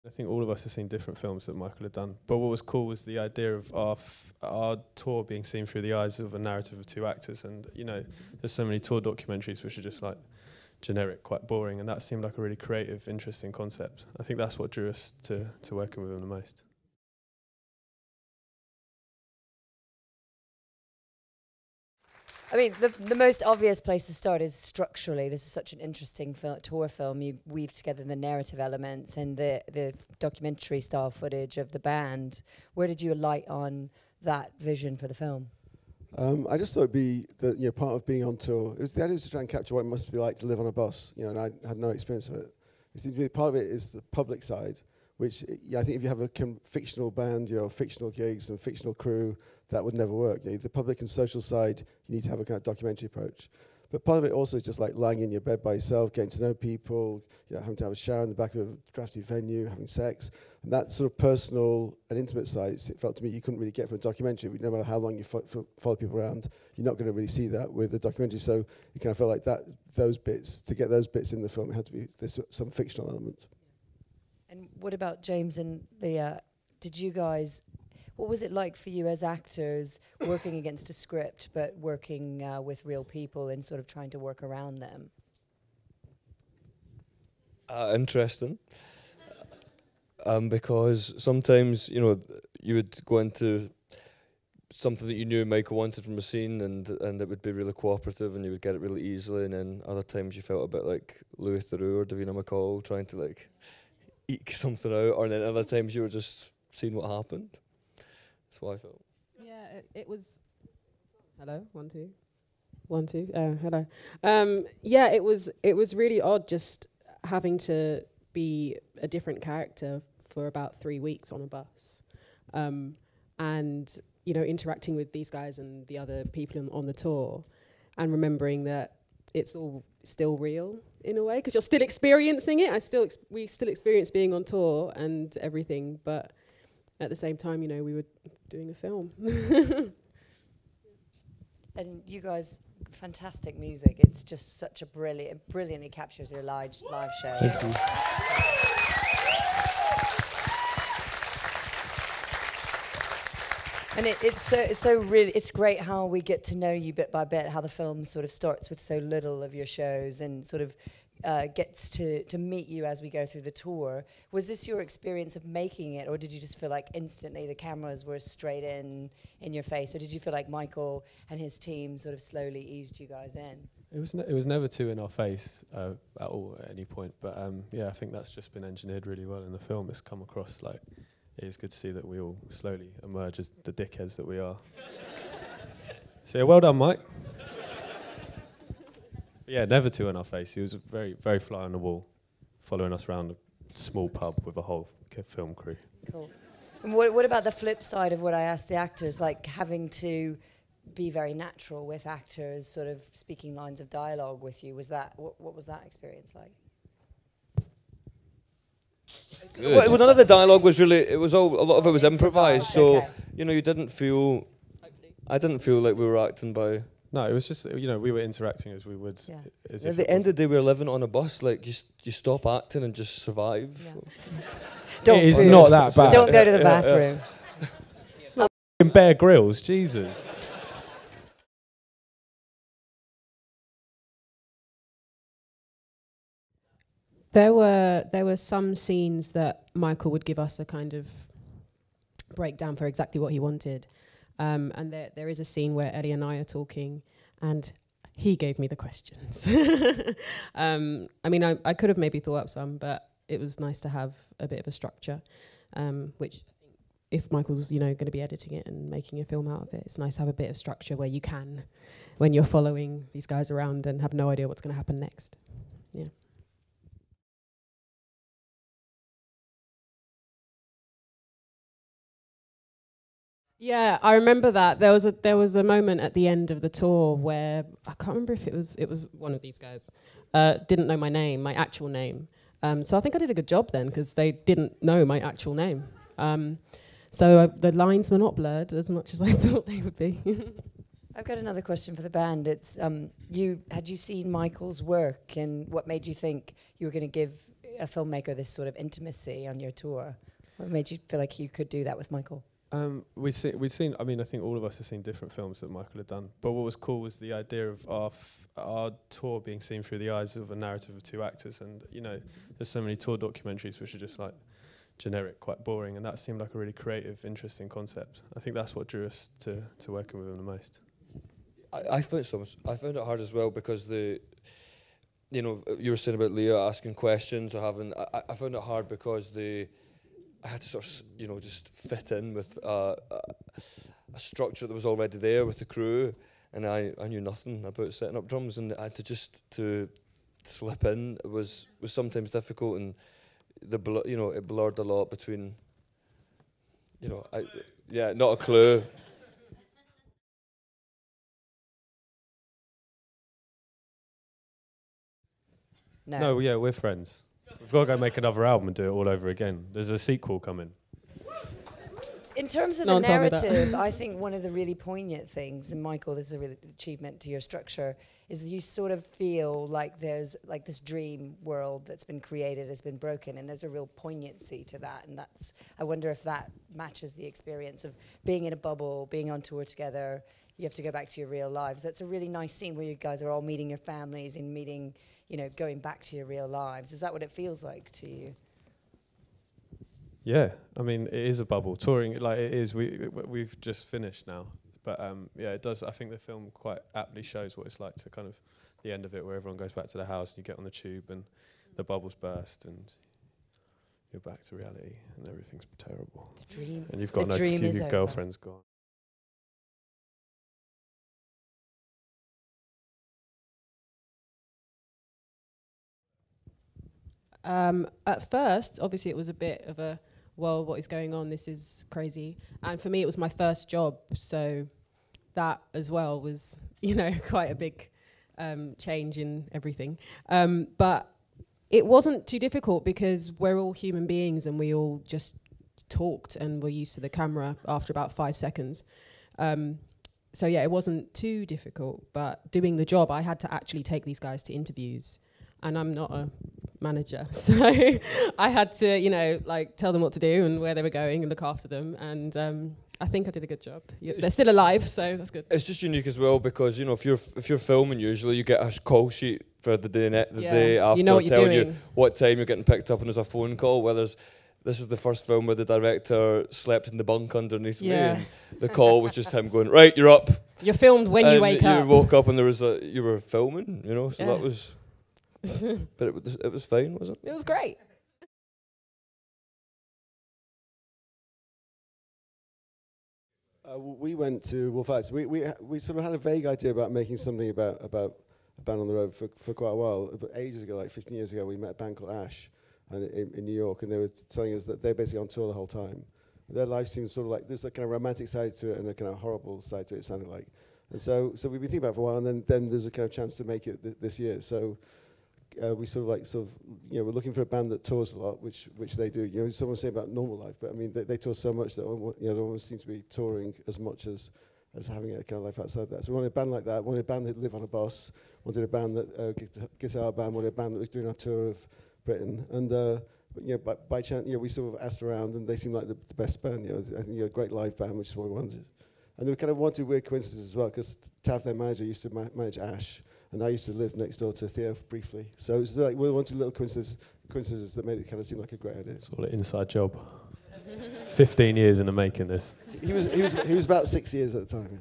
I think all of us have seen different films that Michael had done. But what was cool was the idea of our tour being seen through the eyes of a narrative of two actors. And, you know, there's so many tour documentaries which are just like generic, quite boring. And that seemed like a really creative, interesting concept. I think that's what drew us to working with him the most. I mean, the most obvious place to start is structurally. This is such an interesting tour film. You weave together the narrative elements and the documentary style footage of the band. Where did you alight on that vision for the film? I just thought it'd be part of being on tour. The idea was to try and capture what it must be like to live on a bus. And I had no experience of it. It seemed to be part of it is the public side, which I think if you have a fictional band, fictional gigs and fictional crew, that would never work. The public and social side, you need to have a kind of documentary approach. But part of it also is just like lying in your bed by yourself, getting to know people, having to have a shower in the back of a drafty venue, having sex. And that sort of personal and intimate side, it felt to me you couldn't really get from a documentary. No matter how long you follow people around, you're not going to really see that with a documentary. So it kind of felt like to get those bits in the film, it had to be some fictional element. And what about James and Leah? What was it like for you as actors working against a script, but working with real people and sort of trying to work around them? Interesting. Because sometimes, you would go into something that you knew Michael wanted from a scene and it would be really cooperative and you would get it really easily, and then other times you felt a bit like Louis Theroux or Davina McCall trying to like eke something out, or then other times you were just seeing what happened. That's what I felt. Yeah, it was. Hello, 1 2, 1 2. Hello. Yeah, it was really odd just having to be a different character for about 3 weeks on a bus, and interacting with these guys and the other people on the tour, and remembering that it's all still real in a way because you're still experiencing it. We still experience being on tour and everything, but at the same time, we were doing a film. And you guys, fantastic music. It's just such a brilliantly captures your live show. Thank you. And it's great how we get to know you bit by bit, how the film sort of starts with so little of your shows and sort of gets to meet you as we go through the tour. Was this your experience of making it, or did you just feel like instantly the cameras were straight in your face, or did you feel like Michael and his team sort of slowly eased you guys in? It was never too in our face at all at any point, but I think that's just been engineered really well in the film. It's come across like it is good to see that we all slowly emerge as the dickheads that we are. So yeah, well done, Mike. Yeah, never too in our face. He was very, very fly on the wall, following us around a small pub with a whole film crew. Cool. And what about the flip side of what I asked the actors, like having to be very natural with actors, sort of speaking lines of dialogue with you? What was that experience like? Well, none of the dialogue was really. It was all. A lot of it was improvised. So okay. You didn't feel. I didn't feel like we were acting by. No, it was just we were interacting as we would. Yeah. At the end of the day, we were living on a bus. Like you stop acting and just survive. Yeah. It's not that bad. Don't go to the bathroom. It's not Bear Grylls, Jesus. There were some scenes that Michael would give us a kind of breakdown for exactly what he wanted. And there is a scene where Ellie and I are talking, and he gave me the questions. I mean, I could have maybe thought up some, but it was nice to have a bit of a structure, which if Michael's, going to be editing it and making a film out of it, it's nice to have a bit of structure where you can, when you're following these guys around and have no idea what's going to happen next. Yeah. Yeah, I remember that. There was a moment at the end of the tour where I can't remember if it was one of these guys didn't know my actual name. So I think I did a good job then because they didn't know my actual name. So the lines were not blurred as much as I thought they would be. I've got another question for the band. It's had you seen Michael's work, and what made you think you were going to give a filmmaker this sort of intimacy on your tour? What made you feel like you could do that with Michael? We'd seen. I mean, I think all of us have seen different films that Michael had done. But what was cool was the idea of our tour being seen through the eyes of a narrative of two actors. And you know, there's so many tour documentaries which are just like generic, quite boring. And that seemed like a really creative, interesting concept. I think that's what drew us to working with him the most. I found it hard as well because you know, you were saying about Leah asking questions or having. I found it hard because I had to sort of, you know, just fit in with a structure that was already there with the crew, and I knew nothing about setting up drums, and I had to slip in. It was sometimes difficult, and you know, it blurred a lot between, you know, not a clue. No, yeah, we're friends. We've got to go make another album and do it all over again. There's a sequel coming. In terms of the narrative, I think one of the really poignant things, and Michael, this is a real achievement to your structure, is that you sort of feel like there's like this dream world that's been created has been broken, and there's a real poignancy to that. And I wonder if that matches the experience of being in a bubble, being on tour together. You have to go back to your real lives. That's a really nice scene where you guys are all meeting your families and meeting, you know, going back to your real lives. Is that what it feels like to you? Yeah, I mean, it is a bubble. Touring, like it is, we've just finished now. But yeah, it does. I think the film quite aptly shows what it's like to kind of the end of it, where everyone goes back to the house and you get on the tube and the bubbles burst and you're back to reality and everything's terrible. The dream. And you've got no, your girlfriend's gone. At first, obviously, it was a bit of a, well, what is going on? This is crazy. And for me, it was my first job. So that as well was, you know, quite a big change in everything. But it wasn't too difficult because we're all human beings and we all just talked and were used to the camera after about 5 seconds. So yeah, it wasn't too difficult. But doing the job, I had to actually take these guys to interviews. And I'm not a manager, so I had to, you know, like tell them what to do and where they were going and look after them. And I think I did a good job. They're still alive, so that's good. It's just unique as well because, you know, if you're filming, usually you get a call sheet for the day day after, you know what telling you what time you're getting picked up, and there's a phone call. Whereas this is the first film where the director slept in the bunk underneath me, and the call was just him going, right, you're up. You're filmed when you wake up. You woke up and you were filming, you know, so that was. But it was fine, wasn't it? It was great. We went to Wolf Alice. We sort of had a vague idea about making something about a band on the road for quite a while. But ages ago, like 15 years ago, we met a band called Ash in New York, and they were telling us that they're basically on tour the whole time. Their life seemed sort of like there's a kind of romantic side to it and a kind of horrible side to it. It sounded like, and so we've been thinking about it for a while, and then there's a kind of chance to make it this year. So. We you know, we're looking for a band that tours a lot, which they do. You know, someone say about Normal Life, but I mean, they tour so much that you know, they almost seem to be touring as much as having a kind of life outside that. So we wanted a band like that. Wanted a band that lived on a bus. Wanted a band that guitar band. Wanted a band that was doing our tour of Britain. And you know, by chance, you know, we sort of asked around, and they seemed like the best band. You know, I think you know, a great live band, which is what we wanted. And they kind of wanted weird coincidences as well, because Tav, their manager, used to manage Ash. And I used to live next door to Theo briefly. So it's like we wanted little coincidences that made it kind of seem like a great idea. It's all an inside job. 15 years in the making this. He was about 6 years at the time. Yeah.